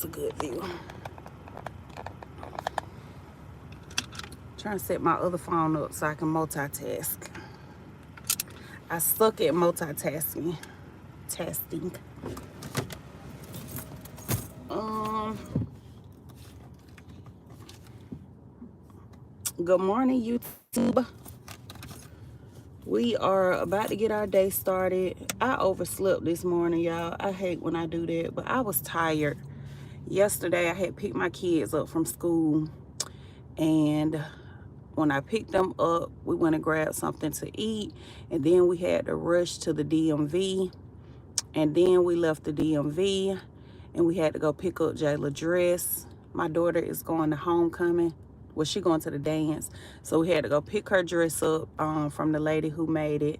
It's a good view. Trying to set my other phone up so I can multitask. I suck at multitasking. Testing. Good morning, YouTube. We are about to get our day started. I overslept this morning, y'all. I hate when I do that, but I was tired. Yesterday, I had picked my kids up from school, and when I picked them up, we went and grabbed something to eat, and then we had to rush to the DMV, and then we left the DMV, and we had to go pick up Jayla's dress. My daughter is going to homecoming. Well, she going to the dance, so we had to go pick her dress up from the lady who made it.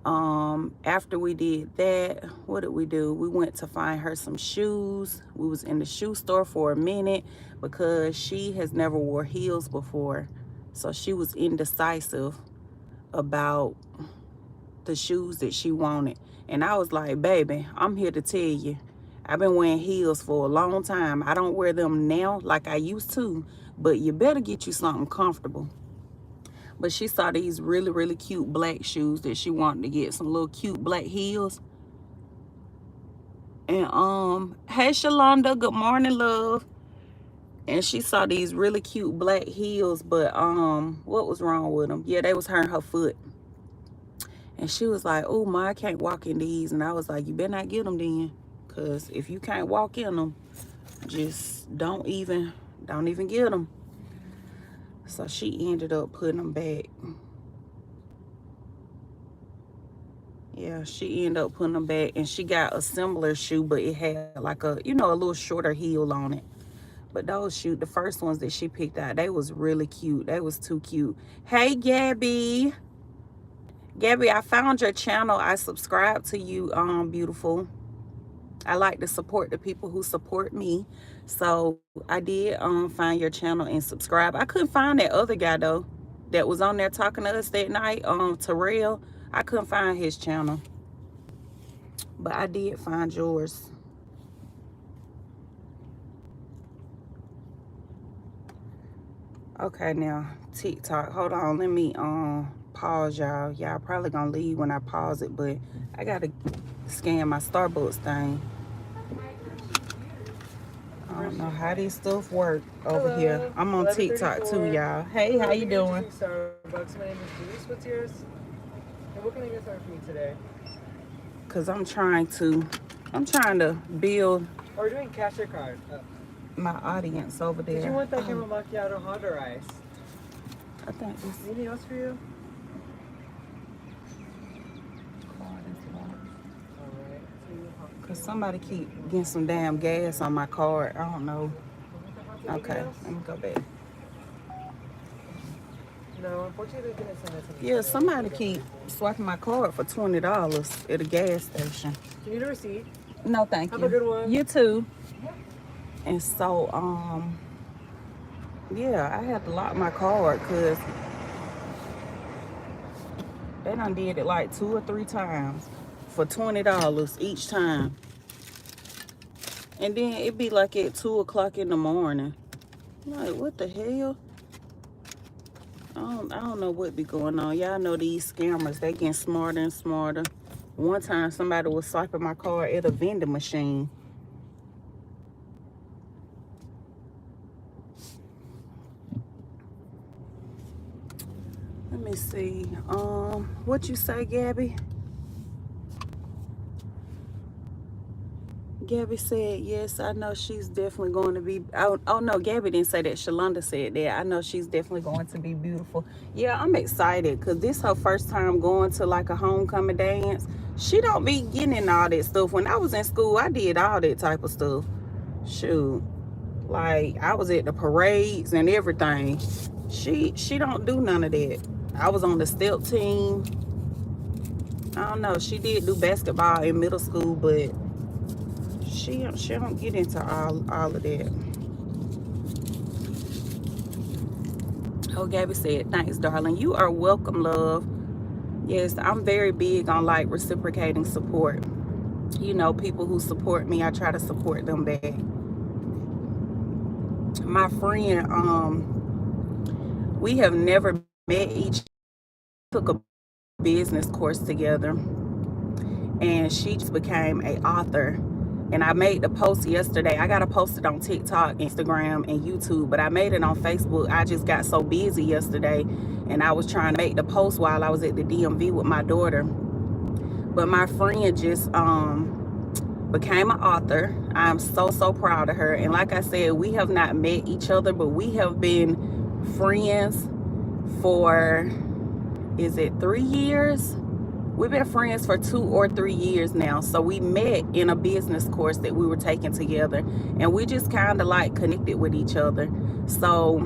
After we did that, what did we do? We went to find her some shoes. We was in the shoe store for a minute because she has never wore heels before, so she was indecisive about the shoes that she wanted. And I was like, baby, I'm here to tell you, I've been wearing heels for a long time. I don't wear them now like I used to, but you better get you something comfortable. But she saw these really, really cute black shoes that she wanted to get, some little cute black heels. And hey Shalonda, good morning, love. And she saw these really cute black heels, but what was wrong with them? Yeah, they was hurting her foot. And she was like, oh my, I can't walk in these. And I was like, you better not get them then, because if you can't walk in them, just don't even get them. So she ended up putting them back. Yeah, she ended up putting them back, and she got a similar shoe, but it had like a, a little shorter heel on it. But those shoes, the first ones that she picked out, they was really cute. They was too cute. Hey, Gabby. Gabby, I found your channel. I subscribed to you, beautiful. I like to support the people who support me. So I did find your channel and subscribe. I couldn't find that other guy though that was on there talking to us that night, Terrell. I couldn't find his channel. But I did find yours. Okay, now TikTok. Hold on, let me pause y'all. Y'all probably gonna leave when I pause it, but I gotta scan my Starbucks thing. I don't know how this stuff work over here. I'm on TikTok too, y'all. Hey, how you doing? Starbucks. My name is Luis. What's yours? And what can I get started for you today? Cause I'm trying to build. We're doing cash or card. My audience over there. Did you want that caramel macchiato, hot or ice? I think this. Anything else for you? Cause somebody keep getting some damn gas on my card. I don't know. Okay, let me go back. No, unfortunately they didn't send it to me. Yeah, somebody keep swiping my card for $20 at a gas station. Do you need a receipt? No, thank you. Have a good one. You too. And so, yeah, I had to lock my card because they done did it like 2 or 3 times for $20 each time. And then it'd be like at 2 o'clock in the morning. I'm like, what the hell? I don't know what be going on. Y'all know these scammers, they getting smarter and smarter. One time somebody was swiping my card at a vending machine. Let me see. What you say, Gabby? Gabby said, yes, I know she's definitely going to be. Oh no, Gabby didn't say that. Shalonda said that. I know she's definitely going to be beautiful. Yeah, I'm excited because this her first time going to like a homecoming dance. She don't be getting in all that stuff. When I was in school, I did all that type of stuff. Shoot. Like, I was at the parades and everything. She don't do none of that. I was on the step team. I don't know. She did do basketball in middle school, but she don't get into all of that. Oh, Gabby said, thanks, darling. You are welcome, love. Yes, I'm very big on like reciprocating support. You know, people who support me, I try to support them back. my friend, we have never met each took a business course together, and she just became a author. And I made the post yesterday. I got to post it on TikTok, Instagram, and YouTube, but I made it on Facebook. I just got so busy yesterday, and I was trying to make the post while I was at the DMV with my daughter. But my friend just became an author. I'm so proud of her. And like I said, we have not met each other, but we have been friends for, is it 3 years? We've been friends for 2 or 3 years now. So we met in a business course that we were taking together, and we just kind of like connected with each other. So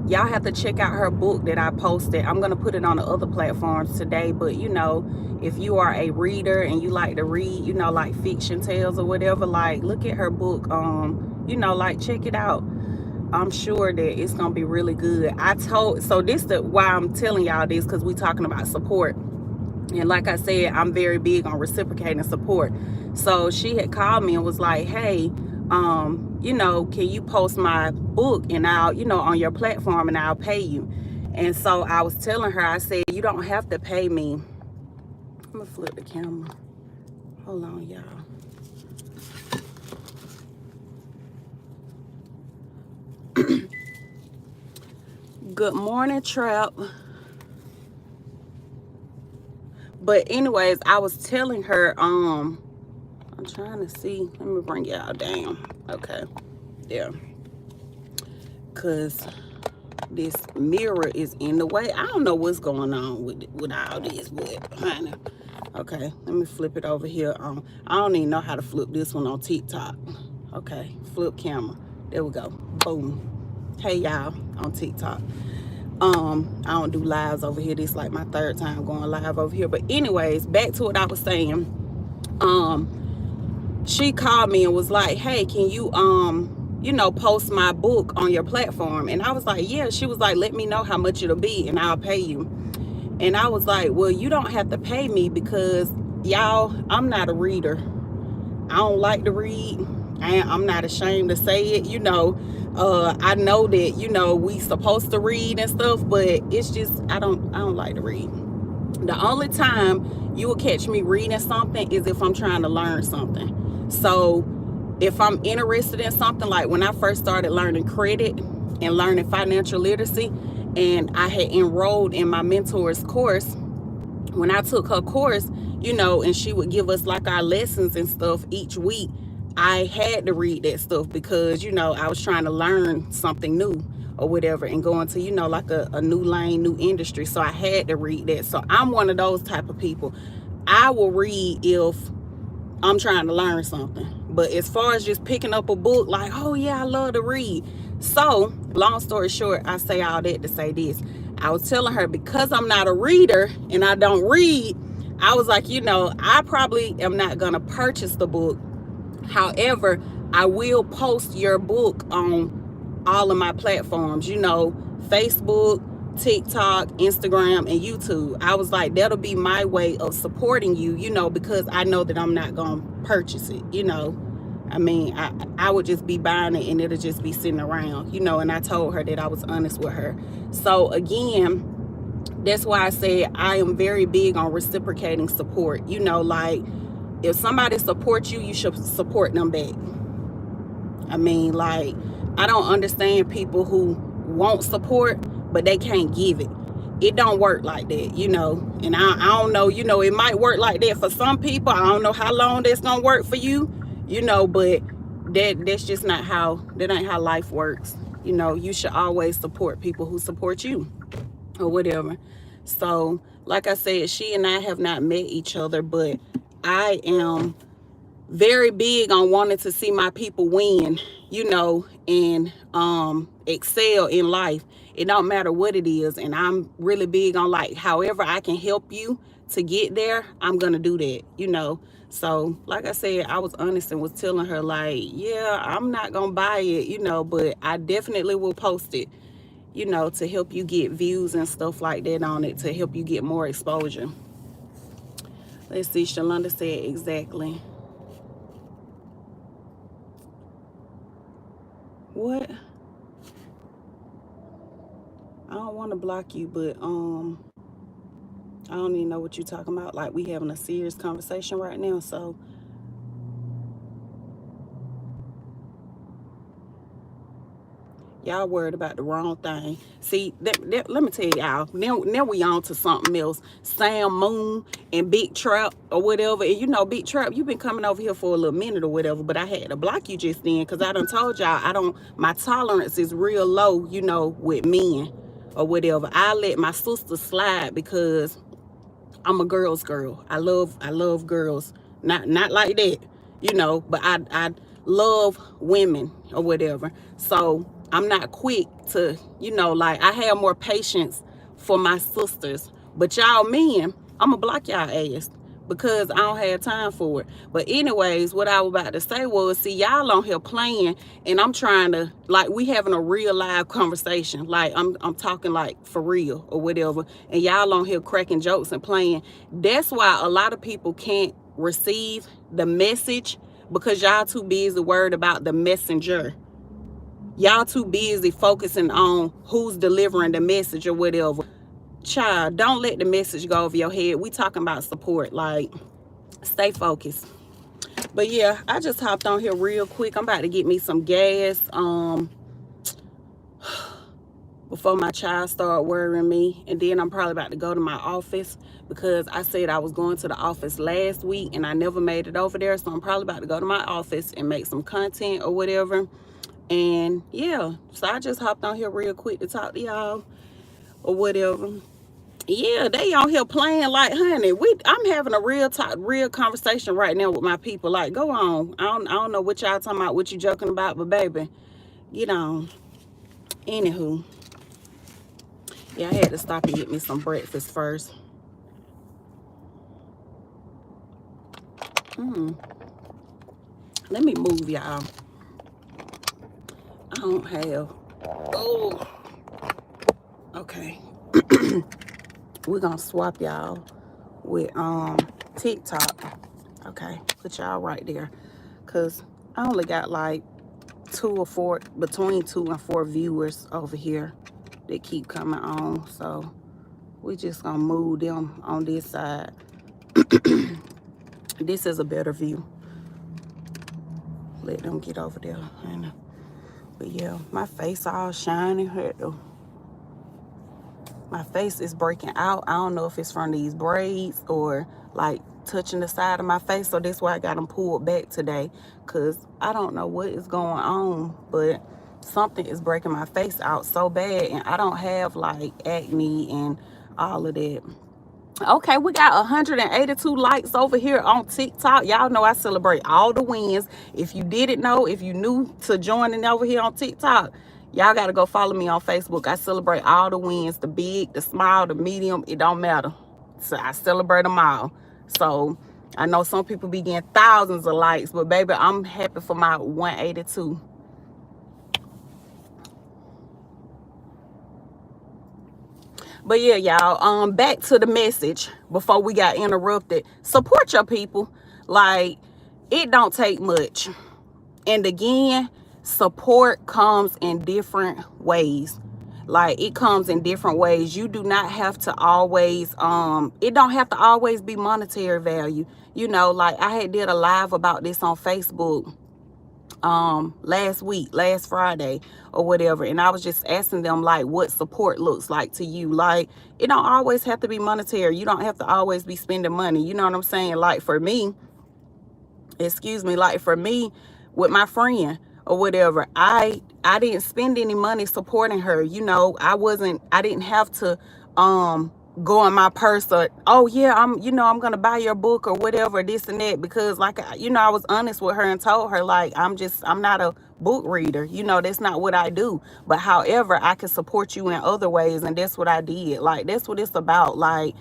y'all have to check out her book that I posted. I'm gonna put it on the other platforms today, but you know, if you are a reader and you like to read, you know, like fiction tales or whatever, like look at her book. You know, like check it out. I'm sure that it's gonna be really good. So this is why I'm telling y'all this, because we talking about support. And like I said, I'm very big on reciprocating support. So she had called me and was like, hey, you know, can you post my book and I'll, you know, on your platform, and I'll pay you. And so I was telling her, I said, you don't have to pay me. I'm gonna flip the camera. Hold on, y'all. Good morning, Trap. But anyways, I was telling her, I'm trying to see. Let me bring y'all down. Okay. Yeah. Cause this mirror is in the way. I don't know what's going on with all this, but honey. Okay, let me flip it over here. I don't even know how to flip this one on TikTok. Okay, flip camera. There we go. Boom. Hey y'all on TikTok. I don't do lives over here. This is like my 3rd time going live over here. But anyways, back to what I was saying. She called me and was like, hey, can you you know, post my book on your platform? And I was like, yeah. She was like, let me know how much it'll be and I'll pay you. And I was like, well, you don't have to pay me, because y'all, I'm not a reader. I don't like to read. I'm not ashamed to say it. You know, I know that, you know, we supposed to read and stuff, but it's just I don't like to read. The only time you will catch me reading something is if I'm trying to learn something. So if I'm interested in something, like when I first started learning credit and learning financial literacy, and I had enrolled in my mentor's course, when I took her course, you know, and she would give us like our lessons and stuff each week, I had to read that stuff because, you know, I was trying to learn something new or whatever and go into, you know, like a new lane, new industry. So I had to read that. So I'm one of those type of people. I will read if I'm trying to learn something. But as far as just picking up a book, like, oh yeah, I love to read. So long story short, I say all that to say this. I was telling her, because I'm not a reader and I don't read, I was like, you know, I probably am not gonna purchase the book. However, I will post your book on all of my platforms, you know, Facebook, TikTok, Instagram, and YouTube. I was like, that'll be my way of supporting you, you know, because I know that I'm not going to purchase it, you know. I mean, I would just be buying it and it'll just be sitting around, you know, and I told her that I was honest with her. So again, that's why I said I am very big on reciprocating support. You know, like if somebody supports you, you should support them back. I mean, like, I don't understand people who want support, but they can't give it. It don't work like that, you know. And I don't know, you know, it might work like that for some people. I don't know how long that's gonna work for you, you know, but that's just not how, that ain't how life works. You know, you should always support people who support you or whatever. So, like I said, she and I have not met each other, but I am very big on wanting to see my people win, you know, and excel in life. It don't matter what it is. And I'm really big on, like, however I can help you to get there, I'm gonna do that, you know. So like I said, I was honest and was telling her, like, yeah, I'm not gonna buy it, you know, but I definitely will post it, you know, to help you get views and stuff like that on it, to help you get more exposure. Let's see, Shalonda said exactly. What? I don't want to block you, but I don't even know what you're talking about. Like, we having a serious conversation right now, so y'all worried about the wrong thing. See, let me tell y'all. Now we on to something else. Sam Moon and Big Trap or whatever. And you know, Big Trap, you've been coming over here for a little minute or whatever. But I had to block you just then because I done told y'all my tolerance is real low, you know, with men or whatever. I let my sister slide because I'm a girl's girl. I love girls. Not like that, you know, but I love women or whatever. So I'm not quick to, you know, like I have more patience for my sisters. But y'all men, I'ma block y'all ass because I don't have time for it. But anyways, what I was about to say was, see, y'all on here playing, and I'm trying to, like, we having a real live conversation. Like, I'm talking like for real or whatever, and y'all on here cracking jokes and playing. That's why a lot of people can't receive the message, because y'all too busy worried about the messenger. Y'all too busy focusing on who's delivering the message or whatever. Child, don't let the message go over your head. We talking about support. Like, stay focused. But yeah, I just hopped on here real quick. I'm about to get me some gas before my child start worrying me, and then I'm probably about to go to my office because I said I was going to the office last week and I never made it over there. So I'm probably about to go to my office and make some content or whatever. And yeah, so I just hopped on here real quick to talk to y'all or whatever. Yeah, they on here playing like, honey, I'm having a real conversation right now with my people. Like, go on. I don't know what y'all talking about, what you joking about, but baby, get on. Anywho, yeah, I had to stop and get me some breakfast first. Let me move, y'all. I don't have. Oh, okay. We're gonna swap y'all with TikTok. Okay, put y'all right there, cause I only got like between 2 and 4 viewers over here that keep coming on, so we just gonna move them on this side. This is a better view. Let them get over there. But yeah, my face all shiny. My face is breaking out. I don't know if it's from these braids or like touching the side of my face, so that's why I got them pulled back today, because I don't know what is going on, but something is breaking my face out so bad, and I don't have like acne and all of that. Okay, we got 182 likes over here on TikTok. Y'all know I celebrate all the wins. If you didn't know, if you new to joining over here on TikTok, y'all got to go follow me on Facebook. I celebrate all the wins, the big, the small, the medium. It don't matter. So I celebrate them all. So I know some people be getting thousands of likes, but baby, I'm happy for my 182. But yeah, y'all, back to the message before we got interrupted. Support your people. Like, it don't take much. And again, support comes in different ways. Like, it comes in different ways. You do not have to always, it don't have to always be monetary value. You know, like I had did a live about this on Facebook last Friday or whatever, and I was just asking them like what support looks like to you. Like, it don't always have to be monetary. You don't have to always be spending money, you know what I'm saying? Like for me, like for me with my friend or whatever, I didn't spend any money supporting her. You know, I didn't have to go in my purse or, oh yeah, I'm gonna buy your book or whatever, this and that, because like, I was honest with her and told her like, I'm not a book reader, that's not what I do, but however I can support you in other ways, and that's what I did. Like, that's what it's about. Like,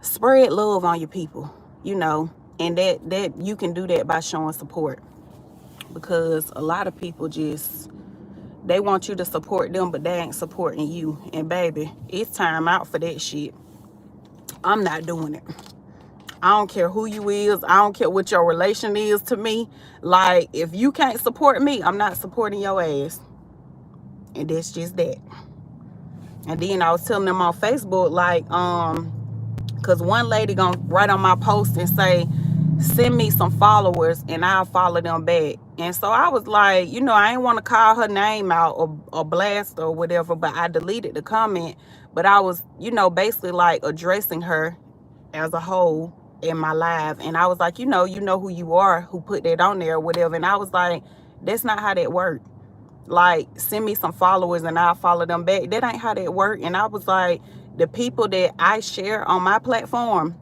spread love on your people, and that you can do that by showing support, because a lot of people they want you to support them, but they ain't supporting you. And baby, it's time out for that shit. I'm not doing it. I don't care who you is. I don't care what your relation is to me. Like, if you can't support me, I'm not supporting your ass. And that's just that. And then I was telling them on Facebook, like, because one lady gonna write on my post and say, send me some followers and I'll follow them back. And so I was like, I ain't want to call her name out or blast her or whatever, but I deleted the comment. But I was, basically like addressing her as a whole in my live. And I was like, you know who you are, who put that on there or whatever. And I was like, that's not how that worked. Like, send me some followers and I'll follow them back. That ain't how that work. And I was like, the people that I share on my platform,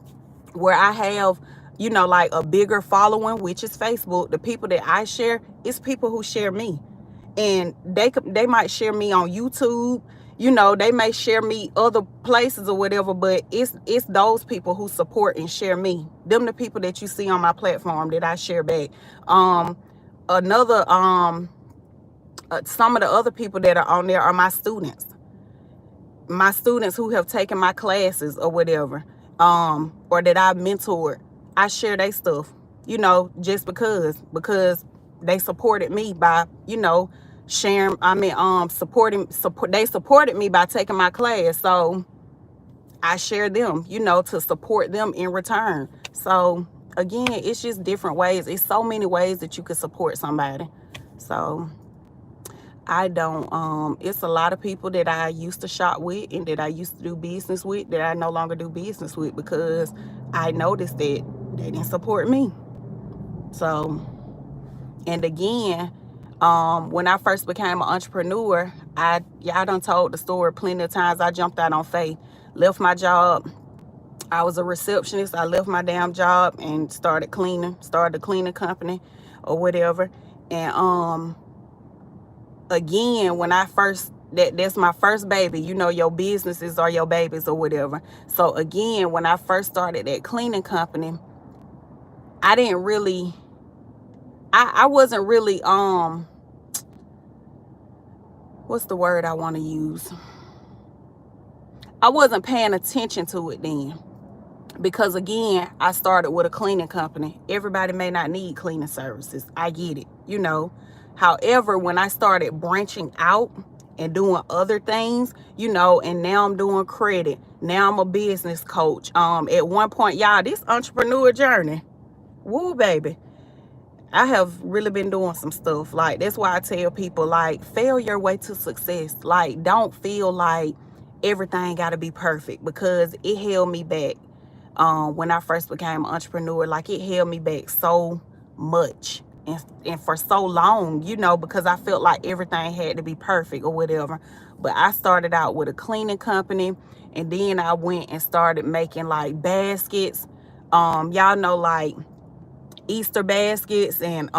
where I have, like a bigger following, which is Facebook, the people that I share, it's people who share me. And they might share me on YouTube, they may share me other places or whatever, but it's those people who support and share me. Them the people that you see on my platform that I share back. Some of the other people that are on there are my students who have taken my classes or whatever, or that I mentored. I share their stuff, just because they supported me by, sharing. They supported me by taking my class. So I share them, to support them in return. So again, it's just different ways. It's so many ways that you could support somebody. So I don't, it's a lot of people that I used to shop with and that I used to do business with that I no longer do business with because I noticed that they didn't support me. So, and again, when I first became an entrepreneur, y'all done told the story plenty of times. I jumped out on faith, left my job. I was a receptionist. I left my damn job and started a cleaning company or whatever. And, again, when I first, that's my first baby, your businesses are your babies or whatever. So again, when I first started that cleaning company, I didn't really, I wasn't really, what's the word I want to use? I wasn't paying attention to it then. Because again, I started with a cleaning company. Everybody may not need cleaning services. I get it, However, when I started branching out and doing other things, and now I'm doing credit. Now I'm a business coach. At one point, y'all, this entrepreneur journey, woo, baby, I have really been doing some stuff. Like, that's why I tell people, like, fail your way to success. Like, don't feel like everything got to be perfect, because it held me back. When I first became an entrepreneur, like, it held me back so much and for so long, because I felt like everything had to be perfect or whatever. But I started out with a cleaning company, and then I went and started making like baskets. Y'all know, like Easter baskets and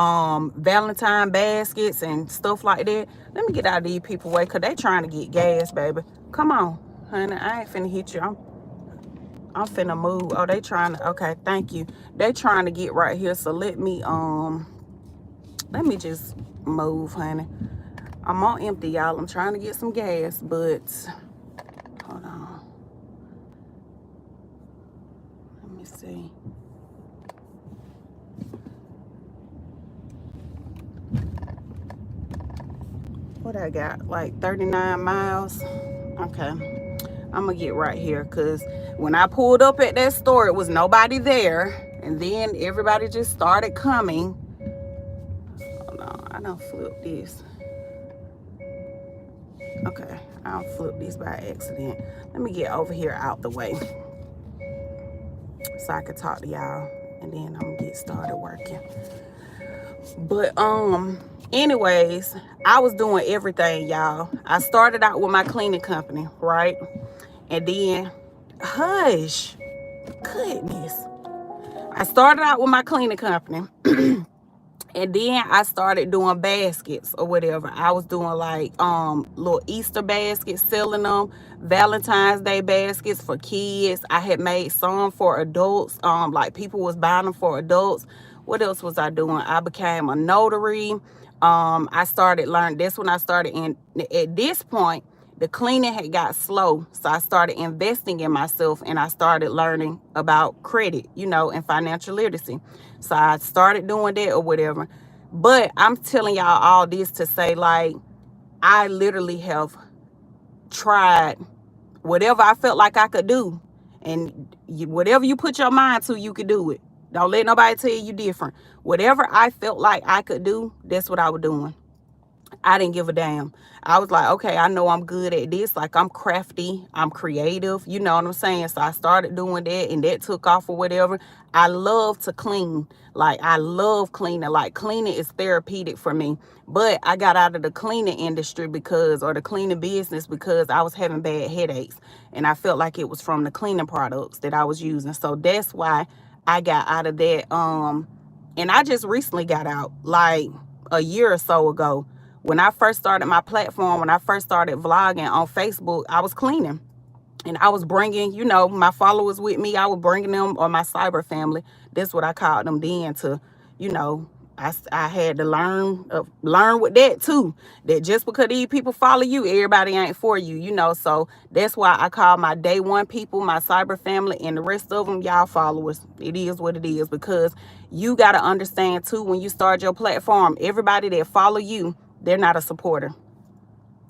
Valentine baskets and stuff like that. Let me get out of these people way, because they trying to get gas, baby. Come on, honey. I ain't finna hit you. I'm finna move. Oh, they trying to, okay, thank you. They trying to get right here, so let me just move, honey. I'm on empty, y'all. I'm trying to get some gas, but hold on. Let me see. What I got, like 39 miles? Okay. I'm gonna get right here, because when I pulled up at that store, it was nobody there, and then everybody just started coming. Hold on, I don't flip this. Okay, I don't flip this by accident. Let me get over here out the way so I can talk to y'all, and then I'm gonna get started working. But anyways, I was doing everything, y'all. I started out with my cleaning company, right? And then, hush, goodness. I started out with my cleaning company. And then I started doing baskets or whatever. I was doing like little Easter baskets, selling them, Valentine's Day baskets for kids. I had made some for adults. Like, people was buying them for adults. What else was I doing? I became a notary. I started learning. That's when I started. And at this point, the cleaning had got slow. So I started investing in myself, and I started learning about credit, and financial literacy. So I started doing that or whatever. But I'm telling y'all all this to say, like, I literally have tried whatever I felt like I could do. And whatever you put your mind to, you could do it. Don't let nobody tell you different. Whatever I felt like I could do, that's what I was doing. I didn't give a damn. I was like, okay, I know I'm good at this. Like, I'm crafty, I'm creative, you know what I'm saying? So I started doing that, and that took off or whatever. I love to clean. Like, I love cleaning. Like, cleaning is therapeutic for me. But I got out of the cleaning industry or the cleaning business, because I was having bad headaches. And I felt like it was from the cleaning products that I was using. So that's why I got out of that. And I just recently got out, like a year or so ago. When I first started my platform, when I first started vlogging on Facebook, I was cleaning. And I was bringing, my followers with me. I was bringing them, or my cyber family. That's what I called them then, to, you know, I had to learn with that too. That just because these people follow you, everybody ain't for you, So that's why I call my day one people, my cyber family, and the rest of them, y'all followers. It is what it is, because you got to understand too, when you start your platform, everybody that follow you, they're not a supporter.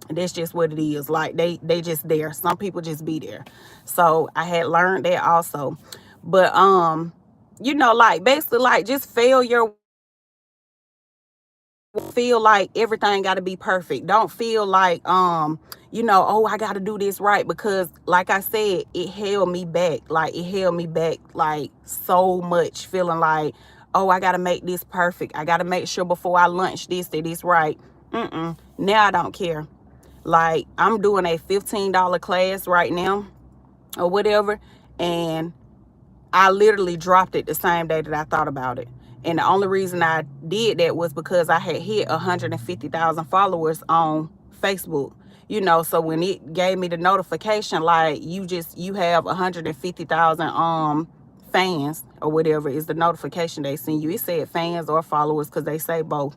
That's just what it is. Like, they just there. Some people just be there. So I had learned that also. But like, basically, like, just feel like everything got to be perfect. Don't feel like oh, I got to do this right, because like I said, it held me back. Like, it held me back, like, so much, feeling like, oh, I got to make this perfect. I got to make sure before I lunch this that it's right. Now I don't care. Like, I'm doing a $15 class right now or whatever, and I literally dropped it the same day that I thought about it. And the only reason I did that was because I had hit 150,000 followers on Facebook. So when it gave me the notification, like, you have 150,000 fans or whatever is the notification they send you. It said fans or followers, because they say both.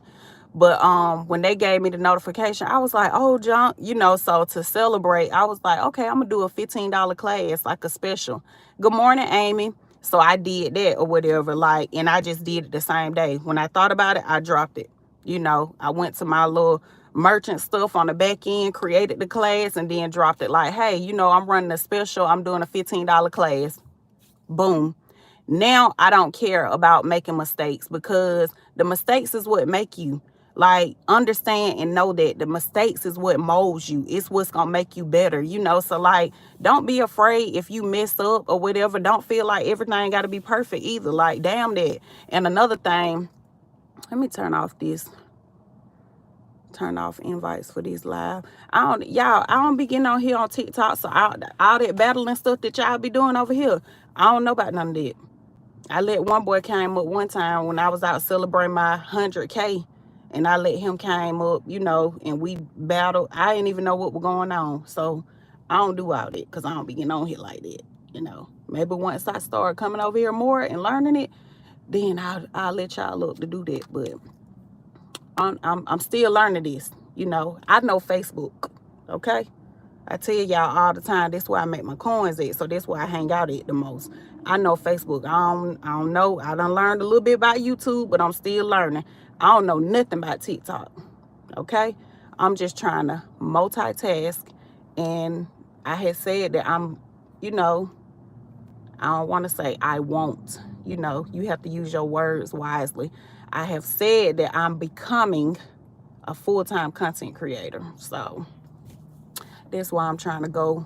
But when they gave me the notification, I was like, oh, John, so to celebrate, I was like, okay, I'm gonna do a $15 class, like a special. Good morning, Amy. So I did that or whatever, like, and I just did it the same day. When I thought about it, I dropped it. I went to my little merchant stuff on the back end, created the class, and then dropped it. Like, hey, I'm running a special. I'm doing a $15 class. Boom. Now I don't care about making mistakes, because the mistakes is what make you. Like, understand and know that the mistakes is what molds you. It's what's gonna make you better, So, like, don't be afraid if you mess up or whatever. Don't feel like everything got to be perfect either. Like, damn that. And another thing, let me turn off invites for these live. I don't be getting on here on TikTok. So all that battling stuff that y'all be doing over here, I don't know about none of that. I let one boy came up one time when I was out celebrating my 100K, and I let him came up, and we battled. I didn't even know what was going on. So I don't do all that, because I don't be getting on here like that. Maybe once I start coming over here more and learning it, then I'll let y'all up to do that. But I'm still learning this. I know Facebook, okay? I tell y'all all the time, that's where I make my coins at. So that's where I hang out at the most. I know Facebook. I don't know. I done learned a little bit about YouTube, but I'm still learning. I don't know nothing about TikTok. Okay? I'm just trying to multitask. And I had said that I'm, I don't want to say I won't. You have to use your words wisely. I have said that I'm becoming a full-time content creator. So that's why I'm trying to go,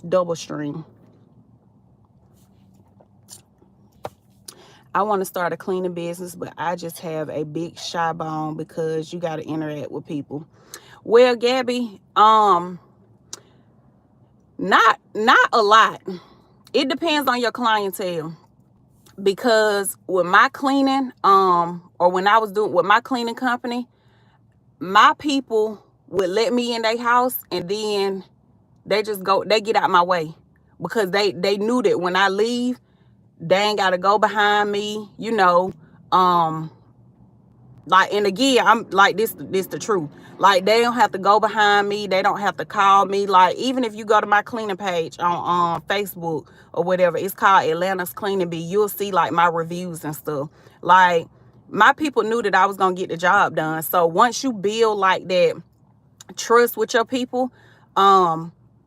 double stream. I want to start a cleaning business, but I just have a big shy bone, because you got to interact with people. Well, Gabby, not a lot. It depends on your clientele, because with my cleaning, or when I was doing with my cleaning company, my people would let me in their house, and then they get out my way, because they knew that when I leave, they ain't got to go behind me, Like, and again, I'm like, this the truth. Like, they don't have to go behind me. They don't have to call me. Like, even if you go to my cleaning page on Facebook or whatever, it's called Atlanta's Cleaning Bee. You'll see like my reviews and stuff. Like, my people knew that I was gonna get the job done. So once you build like that trust with your people,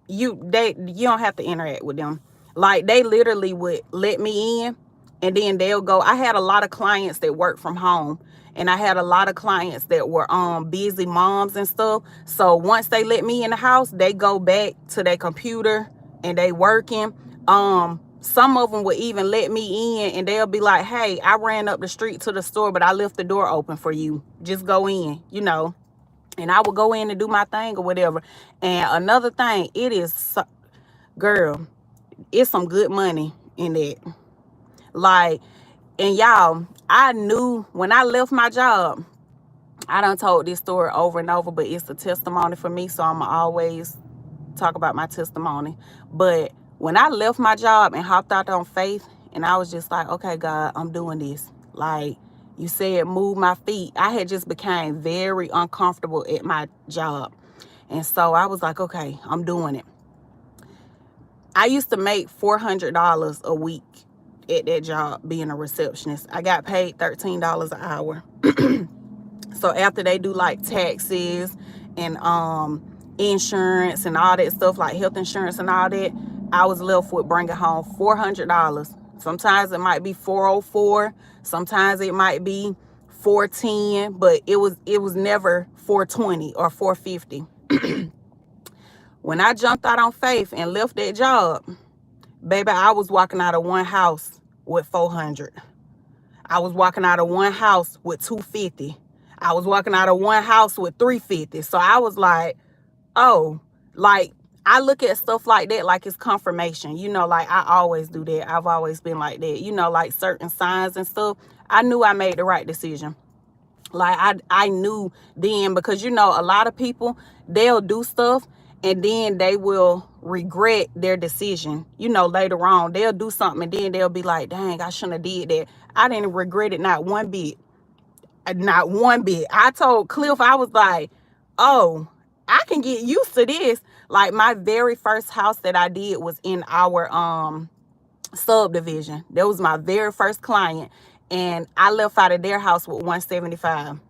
you don't have to interact with them. Like, they literally would let me in, and then they'll go. I had a lot of clients that work from home, and I had a lot of clients that were busy moms and stuff. So once they let me in the house, they go back to their computer and they working. Some of them would even let me in, and they'll be like, hey, I ran up the street to the store, but I left the door open for you, just go in, and I would go in and do my thing or whatever. And another thing, girl, it's some good money in that. Like, and y'all, I knew when I left my job, I done told this story over and over, but it's a testimony for me, so I'm always talk about my testimony. But when I left my job and hopped out on faith, and I was just like, okay, God, I'm doing this. Like, you said, move my feet. I had just became very uncomfortable at my job. And so I was like, okay, I'm doing it. I used to make $400 a week at that job being a receptionist. I got paid $13 an hour. So after they do like taxes and insurance and all that stuff, like health insurance and all that, I was left with bringing home $400. Sometimes it might be 404, sometimes it might be 410, but it was never 420 or 450. When I jumped out on faith and left that job, baby, I was walking out of one house with 400. I was walking out of one house with 250. I was walking out of one house with 350. So I was like, oh, like, I look at stuff like that like it's confirmation. Like, I always do that. I've always been like that. Like certain signs and stuff. I knew I made the right decision. Like, I knew then, because, a lot of people, they'll do stuff and then they will regret their decision. Later on, they'll do something and then they'll be like, dang, I shouldn't have did that. I didn't regret it, not one bit. Not one bit. I told Cliff, I was like, oh, I can get used to this. Like, my very first house that I did was in our subdivision. That was my very first client. And I left out of their house with $175.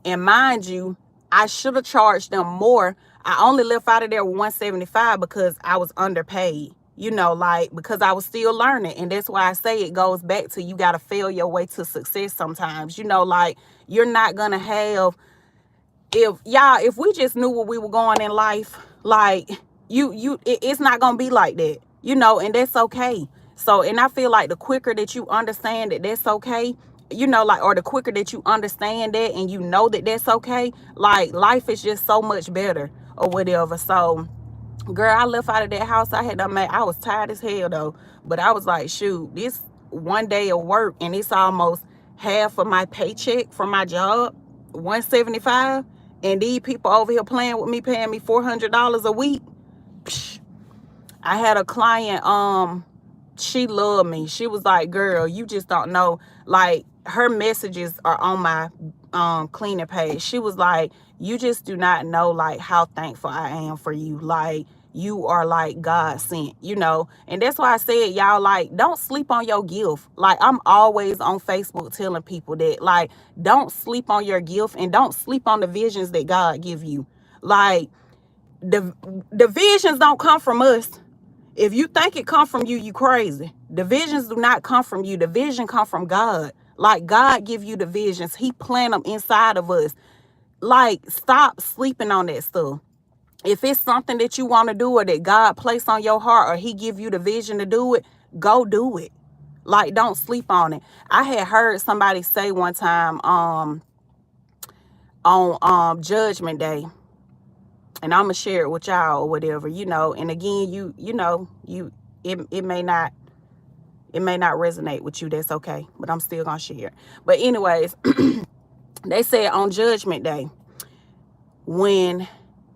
And mind you, I should have charged them more. I only left out of there with $175 because I was underpaid. Like, because I was still learning. And that's why I say it goes back to, you got to fail your way to success sometimes. Like, you're not going to have, if we just knew where we were going in life, like, it's not going to be like that, and that's okay. So, and I feel like the quicker that you understand that that's okay, like, or the quicker that you understand that and that that's okay, like, life is just so much better or whatever. So, girl, I left out of that house. I was tired as hell though, but I was like, shoot, this one day of work and it's almost half of my paycheck from my job, $175, and these people over here playing with me, paying me $400 a week. Psh. I had a client, she loved me. She was like, girl, you just don't know. Like, her messages are on my cleaning page. She was like, you just do not know, like, how thankful I am for you. Like, you are like God sent, and that's why I said, y'all, like, don't sleep on your gift. Like, I'm always on Facebook telling people that, like, don't sleep on your gift and don't sleep on the visions that God give you. Like, the visions don't come from us. If you think it come from you, you crazy. The visions do not come from you. The vision come from God. Like, God give you the visions. He plant them inside of us. Like, stop sleeping on that stuff. If it's something that you want to do or that God placed on your heart or he give you the vision to do it, go do it. Like, don't sleep on it. I had heard somebody say one time on Judgment Day, and I'm gonna share it with y'all or whatever, and again, it may not resonate with you. That's okay, but I'm still gonna share it. But anyways, they said on Judgment Day, when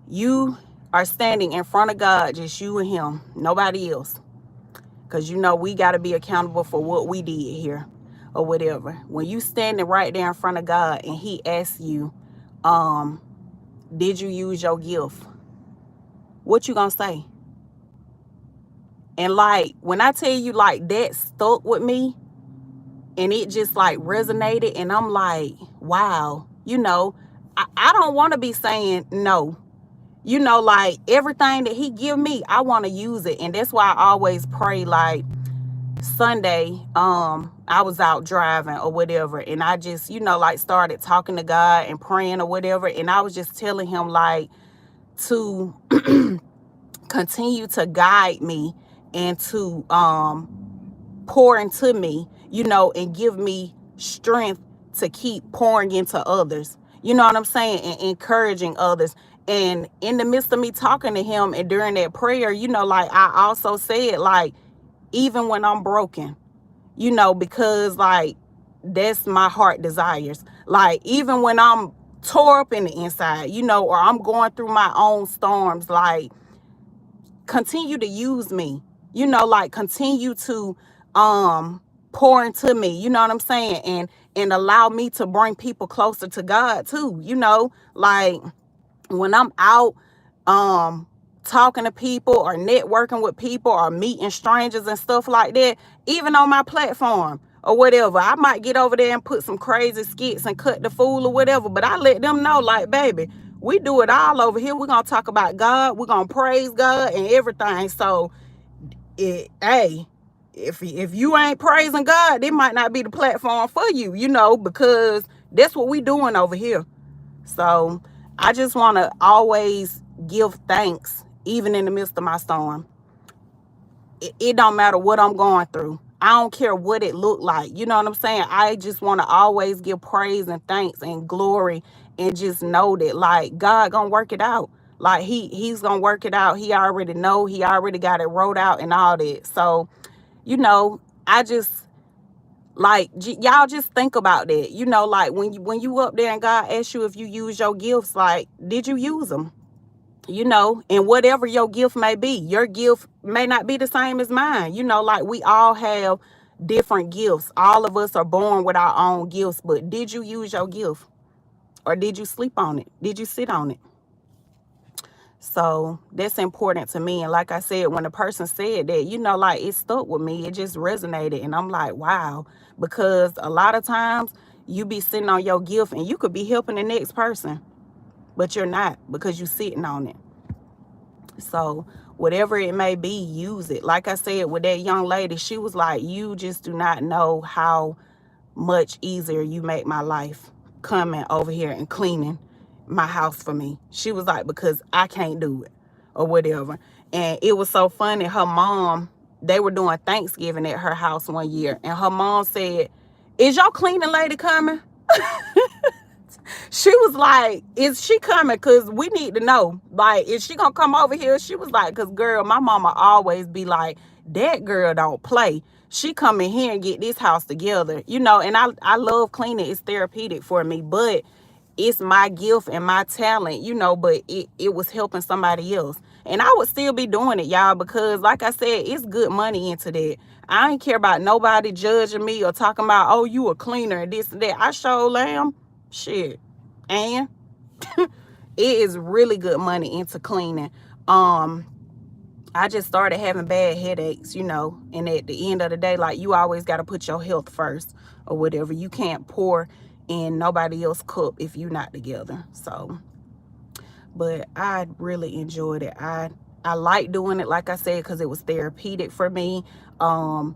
you are standing in front of God, just you and him, nobody else, because we got to be accountable for what we did here. or whatever, when you standing right there in front of God and he asks you, did you use your gift? What you gonna say? And like, when I tell you, like, that stuck with me and it just like resonated, and I'm like, wow, I don't want to be saying no. Like, everything that he give me, I want to use it. And that's why I always pray. Like, Sunday, I was out driving or whatever, and I just, like, started talking to God and praying or whatever, and I was just telling him, like, to continue to guide me and to pour into me, and give me strength to keep pouring into others. You know what I'm saying? And encouraging others. And in the midst of me talking to him and during that prayer, like, I also said, like, even when I'm broken, because, like, that's my heart desires. Like, even when I'm tore up in the inside, or I'm going through my own storms, like, continue to use me, like, continue to pour into me, you know what I'm saying? And allow me to bring people closer to God too, like, when I'm out talking to people or networking with people or meeting strangers and stuff like that, even on my platform or whatever, I might get over there and put some crazy skits and cut the fool or whatever, but I let them know, like, baby, we do it all over here. We're gonna talk about God, we're gonna praise God and everything. So hey, if you ain't praising God, it might not be the platform for you, because that's what we doing over here. So I just want to always give thanks, even in the midst of my storm. It don't matter what I'm going through. I don't care what it looked like. You know what I'm saying? I just want to always give praise and thanks and glory, and just know that, like, God gonna work it out. Like, he's gonna work it out. He already know. He already got it wrote out and all that. So, I just, like, y'all just think about that. Like, when you up there and God asks you if you use your gifts, like, did you use them? And whatever your gift may be, your gift may not be the same as mine. Like, we all have different gifts. All of us are born with our own gifts, but did you use your gift? Or did you sleep on it? Did you sit on it? So that's important to me. And like I said, when a person said that, like, it stuck with me. It just resonated. And I'm like, wow. Because a lot of times you be sitting on your gift and you could be helping the next person, but you're not, because you're sitting on it. So whatever it may be, use it. Like I said, with that young lady, she was like, you just do not know how much easier you make my life coming over here and cleaning my house for me. She was like, because I can't do it or whatever. And it was so funny. Her mom, they were doing Thanksgiving at her house one year, and her mom said, is your cleaning lady coming? She was like, is she coming? Because we need to know. Like, is she going to come over here? She was like, because, girl, my mama always be like, that girl don't play. She come in here and get this house together. And I love cleaning. It's therapeutic for me. But it's my gift and my talent, but it was helping somebody else. And I would still be doing it, y'all, because, like I said, it's good money into that. I ain't care about nobody judging me or talking about, oh, you a cleaner and this and that. I sure am. Shit. And it is really good money into cleaning. I just started having bad headaches, and at the end of the day, like, you always got to put your health first or whatever. You can't pour in nobody else's cup if you're not together. So, but I really enjoyed it. I like doing it, like I said, because it was therapeutic for me. I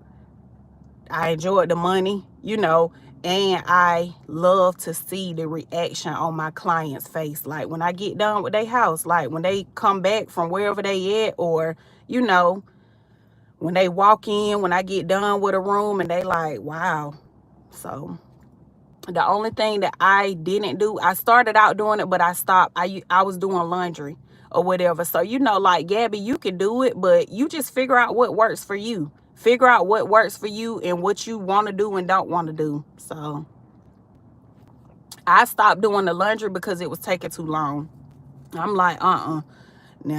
enjoyed the money, and I love to see the reaction on my client's face. Like, when I get done with their house, like, when they come back from wherever they at, or, when they walk in, when I get done with a room and they like, wow. So the only thing that I didn't do, I started out doing it, but I stopped. I was doing laundry or whatever. So, like, Gabby, you can do it, but you just figure out what works for you. Figure out what works for you and what you want to do and don't want to do. So I stopped doing the laundry because it was taking too long. I'm like, now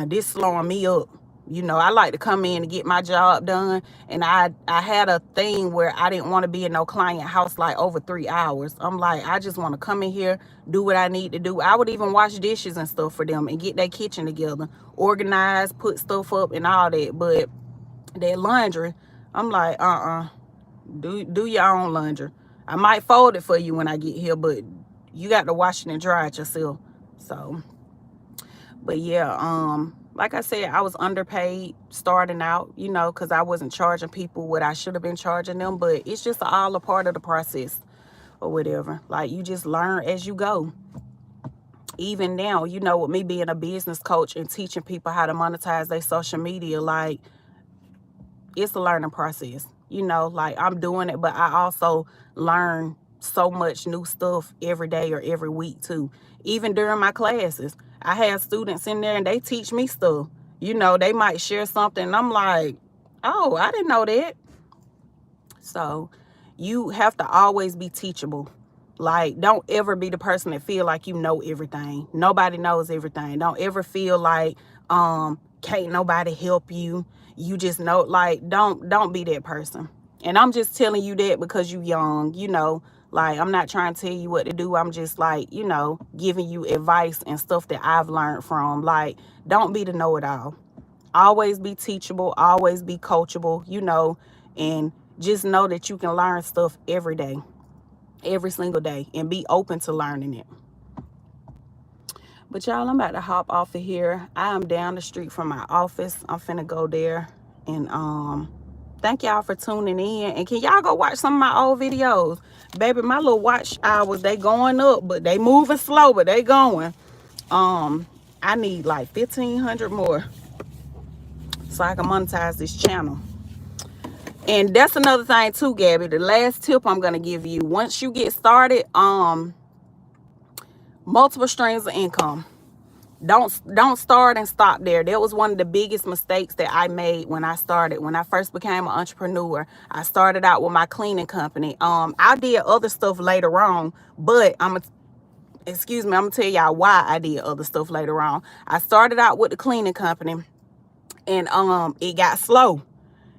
this slowing me up. You know, I like to come in and get my job done. And I had a thing where I didn't want to be in no client house like over 3 hours. I'm like, I just want to come in here, do what I need to do. I would even wash dishes and stuff for them and get their kitchen together, organize, put stuff up and all that. But that laundry, I'm like, do your own laundry. I might fold it for you when I get here, but you got to wash it and dry it yourself. So, but yeah, like I said, I was underpaid starting out, you know, because I wasn't charging people what I should have been charging them. But it's just all a part of the process or whatever. Like, you just learn as you go. Even now, you know, with me being a business coach and teaching people how to monetize their social media, like, it's a learning process. You know, like, I'm doing it, but I also learn so much new stuff every day or every week too. Even during my classes, I have students in there and they teach me stuff. You know, they might share something and I'm like, oh, I didn't know that. So you have to always be teachable. Like, don't ever be the person that feel like you know everything. Nobody knows everything. Don't ever feel like can't nobody help you. You just know, like, don't be that person. And I'm just telling you that because you young, you know, like, I'm not trying to tell you what to do. I'm just like, you know, giving you advice and stuff that I've learned from. Like, don't be the know-it-all. Always be teachable, always be coachable, you know, and just know that you can learn stuff every day, every single day, and be open to learning it. But y'all, I'm about to hop off of here. I am down the street from my office. I'm finna go there. And thank y'all for tuning in. And can y'all go watch some of my old videos? Baby, my little watch hours, they going up, but they moving slow, but they going. I need like 1,500 more so I can monetize this channel. And that's another thing too, Gabby. The last tip I'm gonna give you: once you get started, multiple streams of income. Don't start and stop there. That was one of the biggest mistakes that I made when I started. When I first became an entrepreneur, I started out with my cleaning company. I did other stuff later on, but I'm gonna tell y'all why I did other stuff later on. I started out with the cleaning company, and it got slow.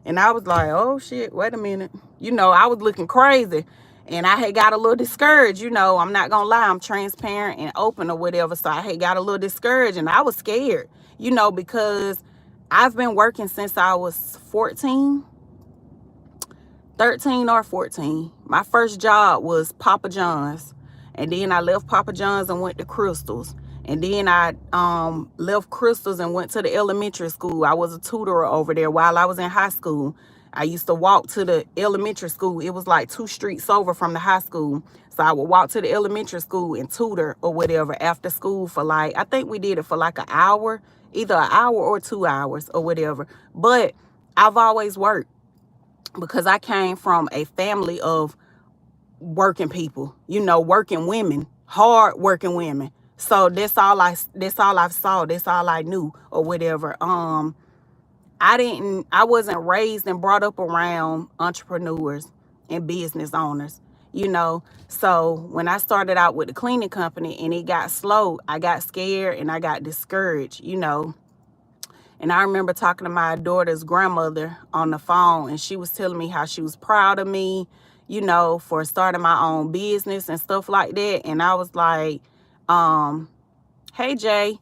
And I was like, oh shit, wait a minute. You know, I was looking crazy. And I had got a little discouraged. You know, I'm not gonna lie, I'm transparent and open or whatever. So I had got a little discouraged and I was scared, you know, because I've been working since I was 13 or 14. My first job was Papa John's. And then I left Papa John's and went to Crystal's. And then I left Crystal's and went to the elementary school. I was a tutor over there while I was in high school. I used to walk to the elementary school. It was like 2 streets over from the high school. So I would walk to the elementary school and tutor or whatever after school for like, I think we did it for like an hour, either an hour or 2 hours or whatever. But I've always worked because I came from a family of working people, you know, working women, hard working women. So that's all I've saw. That's all I knew or whatever. I wasn't raised and brought up around entrepreneurs and business owners, you know. So when I started out with the cleaning company and it got slow, I got scared and I got discouraged, you know. And I remember talking to my daughter's grandmother on the phone, and she was telling me how she was proud of me, you know, for starting my own business and stuff like that. And I was like, hey, Jay.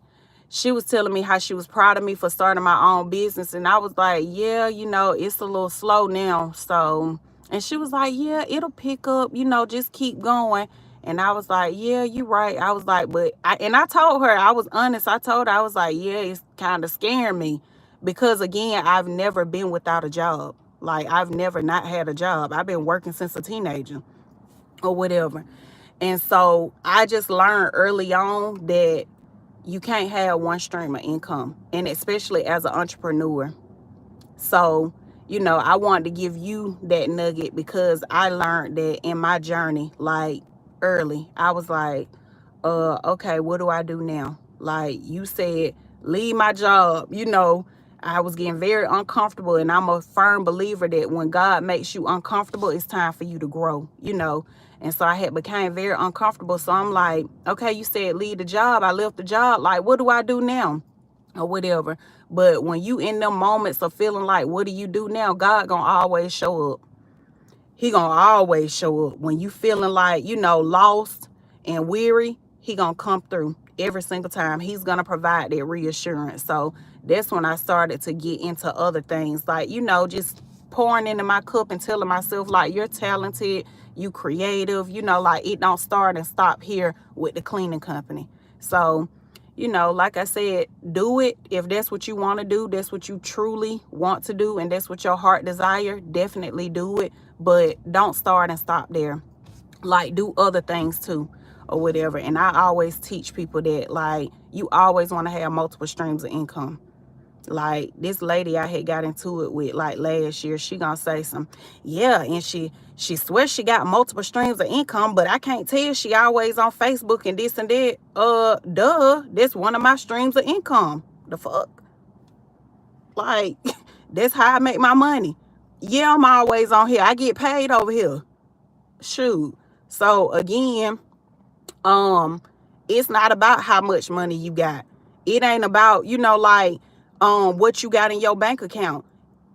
She was telling me how she was proud of me for starting my own business. And I was like, yeah, you know, it's a little slow now. So, and she was like, yeah, it'll pick up, you know, just keep going. And I was like, yeah, you're right. I was like, I told her, I was honest. I told her, I was like, yeah, it's kind of scaring me because, again, I've never been without a job. Like, I've never not had a job. I've been working since a teenager or whatever. And so I just learned early on that you can't have one stream of income, and especially as an entrepreneur. So, you know, I wanted to give you that nugget because I learned that in my journey, like early. I was like, okay, what do I do now? Like you said, leave my job. You know, I was getting very uncomfortable, and I'm a firm believer that when God makes you uncomfortable, it's time for you to grow, you know. And so I had became very uncomfortable. So I'm like, okay, you said leave the job. I left the job. Like, what do I do now? or whatever. But when you in them moments of feeling like, what do you do now? God gonna always show up. He gonna always show up. When you feeling like, lost and weary, he gonna come through every single time. He's gonna provide that reassurance. So that's when I started to get into other things, like, just pouring into my cup and telling myself, like, you're talented, you creative, like, it don't start and stop here with the cleaning company. So, like I said, do it. If that's what you want to do, that's what you truly want to do, and that's what your heart desire, definitely do it. But don't start and stop there. Like, do other things too, or whatever. And I always teach people that, like, you always want to have multiple streams of income. Like, this lady I had got into it with, like, last year, she gonna say some, yeah, and she swears she got multiple streams of income, but I can't tell, she always on Facebook and this and that. Duh, that's one of my streams of income. The fuck? Like, that's how I make my money. Yeah, I'm always on here. I get paid over here. Shoot. So again, it's not about how much money you got. It ain't about, like, what you got in your bank account.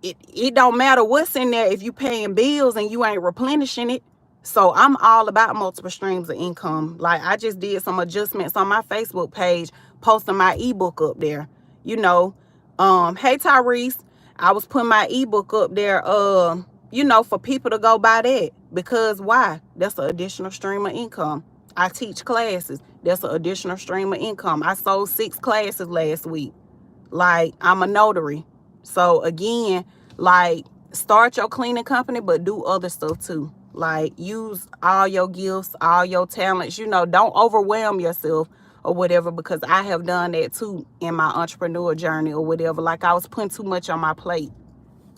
It don't matter what's in there if you paying bills and you ain't replenishing it. So I'm all about multiple streams of income. Like, I just did some adjustments on my Facebook page, posting my ebook up there. Hey Tyrese, I was putting my ebook up there, for people to go buy that. Because why? That's an additional stream of income. I teach classes. That's an additional stream of income. I sold 6 classes last week. Like, I'm a notary. So again, like, start your cleaning company, but do other stuff too. Like, use all your gifts, all your talents. Don't overwhelm yourself or whatever, because I have done that too in my entrepreneur journey or whatever. Like, I was putting too much on my plate.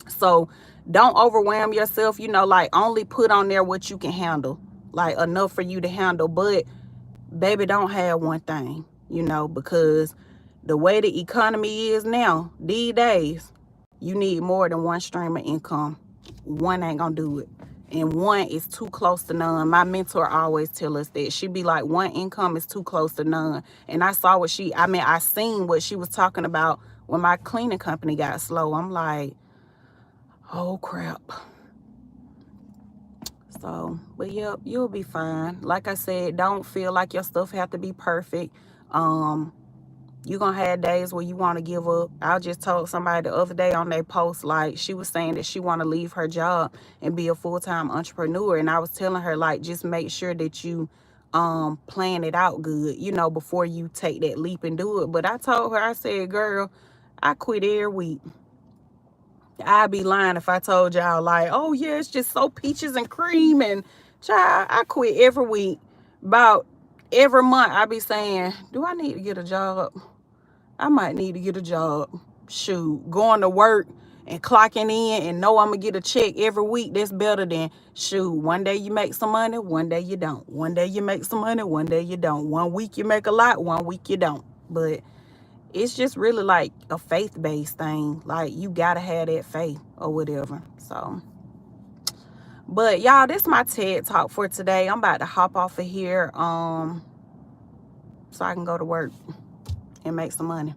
So don't overwhelm yourself. Like, only put on there what you can handle, like, enough for you to handle. But baby, don't have one thing, because the way the economy is now, these days, you need more than one stream of income. One ain't gonna do it. And one is too close to none. My mentor always tell us that. She be like, one income is too close to none. And I saw I seen what she was talking about when my cleaning company got slow. I'm like, oh crap. So, but yep, you'll be fine. Like I said, don't feel like your stuff have to be perfect. You're going to have days where you want to give up. I just told somebody the other day on their post, like, she was saying that she want to leave her job and be a full-time entrepreneur. And I was telling her, like, just make sure that you plan it out good, before you take that leap and do it. But I told her, I said, girl, I quit every week. I'd be lying if I told y'all, like, oh yeah, it's just so peaches and cream. And child, I quit every week. About every month I be saying, do I need to get a job? I might need to get a job. Shoot, going to work and clocking in and know I'm gonna get a check every week, that's better than, shoot, one day you make some money, one day you don't. One day you make some money, one day you don't. One week you make a lot, one week you don't. But it's just really like a faith-based thing. Like, you gotta have that faith or whatever. So, but y'all, this is my TED talk for today. I'm about to hop off of here so I can go to work and make some money.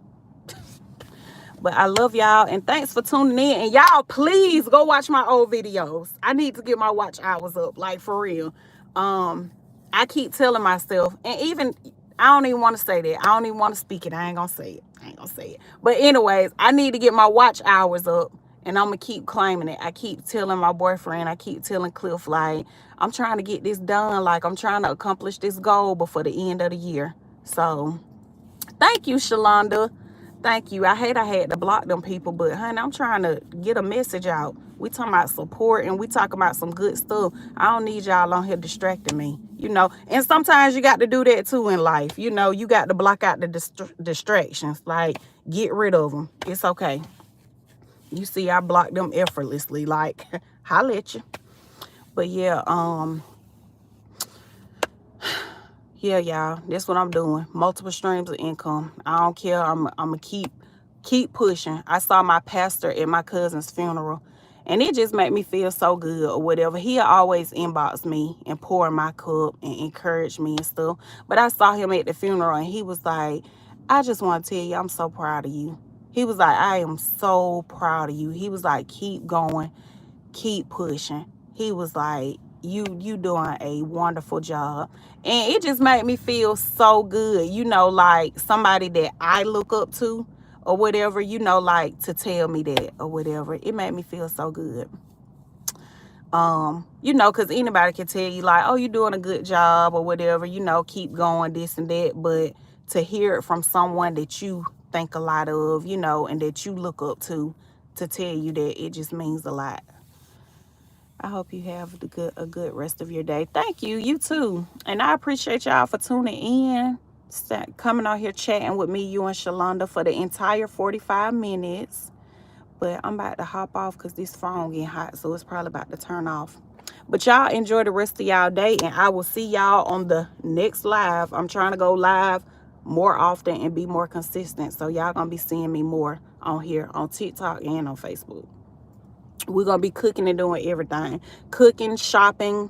But I love y'all, and thanks for tuning in. And y'all, please go watch my old videos. I need to get my watch hours up, like, for real. I keep telling myself, and even, I don't even want to say that. I don't even want to speak it. I ain't gonna say it. But anyways, I need to get my watch hours up, and I'm gonna keep claiming it. I keep telling my boyfriend, I keep telling Cliff, like, I'm trying to get this done. Like, I'm trying to accomplish this goal before the end of the year. So thank you, Shalonda. Thank you. I hate I had to block them people, but honey, I'm trying to get a message out. We talking about support and we talking about some good stuff. I don't need y'all on here distracting me, And sometimes you got to do that too in life. You got to block out the distractions. Like, get rid of them. It's okay. You see, I block them effortlessly. Like, holla at you. But yeah, yeah, y'all, that's what I'm doing. Multiple streams of income. I don't care. I'm gonna keep pushing. I saw my pastor at my cousin's funeral, and it just made me feel so good or whatever. He'll always inbox me and pour in my cup and encourage me and stuff. But I saw him at the funeral, and he was like, I just want to tell you, I'm so proud of you. He was like, I am so proud of you. He was like, keep going, keep pushing. He was like, you doing a wonderful job. And it just made me feel so good, like somebody that I look up to or whatever, like to tell me that or whatever. It made me feel so good. Because anybody can tell you like, oh, you're doing a good job or whatever, keep going, this and that. But to hear it from someone that you think a lot of, and that you look up to tell you that, it just means a lot. I hope you have a good rest of your day. Thank you. You too. And I appreciate y'all for tuning in, coming out here chatting with me, you and Shalonda, for the entire 45 minutes. But I'm about to hop off because this phone getting hot, so it's probably about to turn off. But y'all enjoy the rest of y'all day, and I will see y'all on the next live. I'm trying to go live more often and be more consistent, so y'all gonna be seeing me more on here on TikTok and on Facebook. We're gonna be cooking and doing everything, cooking, shopping,